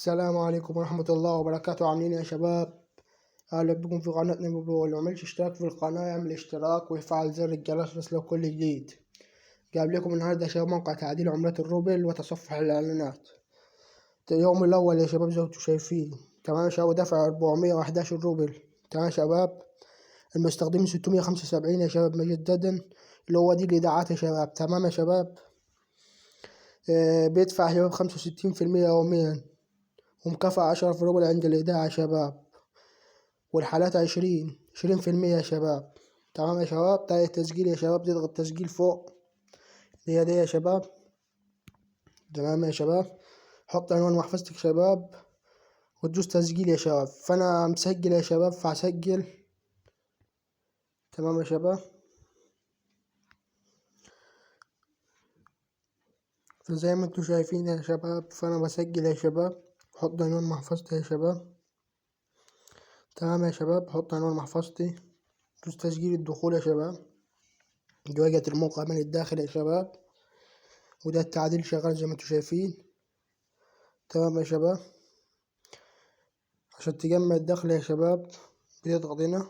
السلام عليكم ورحمة الله وبركاته. عاملين إيه يا شباب؟ أهلا بكم في قناتنا. اللي معملش اشتراك في القناة يعمل اشتراك ويفعل زر الجرس ليصله كل جديد. جايب لكم النهاردة يا شباب موقع تعديل عملات الروبل وتصفح الإعلانات. اليوم الأول يا شباب زي ما انتم شايفين، تمام يا شباب، دفع 411 روبل. تمام يا شباب، المستخدمين 675 يا شباب مجددا، اللي هو دي الإيداعات يا شباب. تمام يا شباب، بيدفع يا شباب 65% يوميا، ومكافأة 10 روبل عند الإيداع يا شباب، والحالات 20% يا شباب. تمام يا شباب، طريقة التسجيل يا شباب، تضغط تسجيل فوق دي يا شباب. تمام يا شباب، حط عنوان محفظتك يا شباب وتدوس تسجيل يا شباب. فأنا مسجل يا شباب فهسجل. تمام يا شباب، فزي ما انتوا شايفين يا شباب، فأنا بسجل يا شباب. حط عنوان محفظتي يا شباب. تمام يا شباب، حط عنوان محفظتي، دوس تسجيل الدخول يا شباب. واجهة الموقع من الداخل يا شباب، وده التعديل شغال زي ما انتوا شايفين. تمام يا شباب، عشان تجمع الدخل يا شباب بتضغط هنا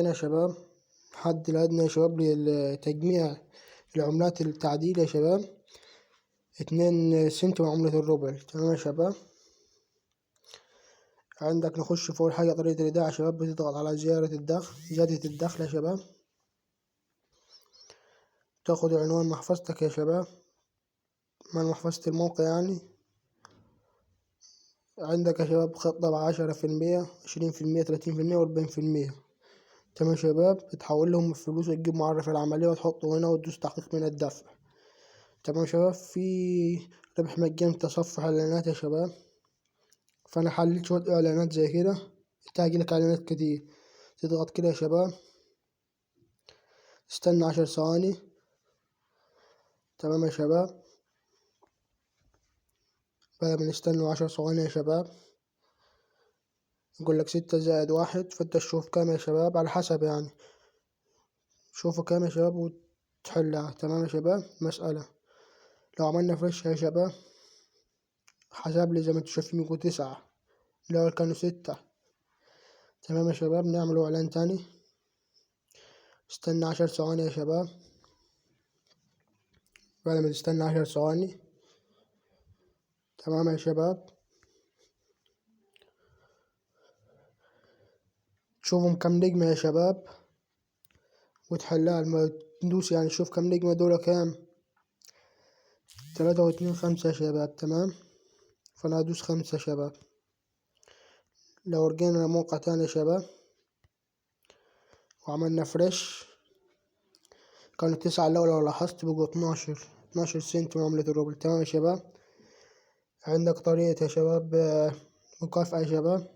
يا شباب، الحد الأدنى يا شباب لتجميع العملات التعديل يا شباب 2 سنت من عملة الروبل. تمام يا شباب، عندك نخش في أول حاجة طريقة الإيداع يا شباب. بتضغط على زيادة الدخل يا شباب، تاخد عنوان محفظتك يا شباب من محفظة الموقع يعني. عندك يا شباب خطة ب10%، 20%، 30%، و40%. تمام يا شباب، بتحول لهم الفلوس وتجيب معرف العملية وتحطه هنا وتدوس تحقيق من الدفع. تمام يا شباب، في ربح مجاني تصفح الإعلانات يا شباب. فأنا حللت شوية إعلانات زي كده، تجيلك إعلانات كتير. تضغط كده يا شباب، تستنى 10 ثواني. تمام يا شباب، بعد ما نستنى 10 ثواني يا شباب يقول لك 6+1، فانت تشوف كام يا شباب على حسب يعني، شوفوا كام يا شباب وتحلها. تمام يا شباب، مسألة لو عملنا فريش يا شباب حسب لي زي ما انتوا شايفين يقول 9، الأول كانوا 6. تمام يا شباب، نعمل إعلان تاني، استنى 10 ثواني يا شباب. بعد ما تستنى 10 ثواني، تمام يا شباب، تشوفهم كم نجمة يا شباب وتحلها. لما تدوس يعني تشوف كم نجمة دول كام، 3.25 يا شباب. تمام، فأنا هدوس 5 يا شباب. لو رجعنا لموقع تاني يا شباب وعملنا فريش، كانوا 9 الأول، لو لاحظت بقوا 12 سنت من عملة الروبل. تمام يا شباب، عندك طريقة يا شباب مكافأة يا شباب،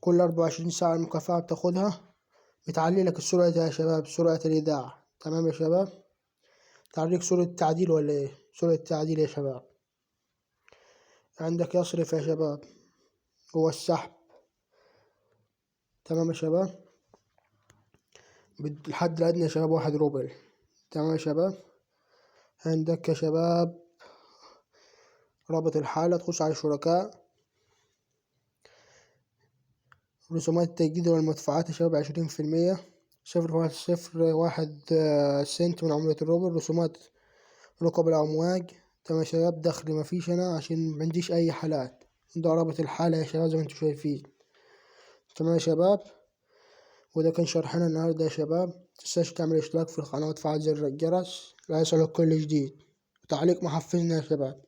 كل 24 ساعة المكافأة بتاخدها، بتعليلك السرعة يا شباب، سرعة الإيداع. تمام يا شباب، تعليك سرعة التعديل ولا إيه؟ سرعة التعديل يا شباب. عندك يصرف يا شباب، هو السحب. تمام يا شباب، الحد الأدنى يا شباب 1 روبل. تمام يا شباب، عندك يا شباب رابط الحالة، تخش على الشركاء، رسومات التجديد والمدفوعات يا شباب 20%، 0.01 سنت من عملة الروبل، رسومات ركب الأمواج. تمام يا شباب، دخلي مفيش أنا عشان معنديش أي حالات. ده رابط الحالة يا شباب زي ما انتوا شايفين. تمام يا شباب، وده كان شرحنا النهاردة يا شباب. متنساش تعمل اشتراك في القناة وتفعل زر الجرس ليصلك كل جديد، وتعليق محفزنا يا شباب.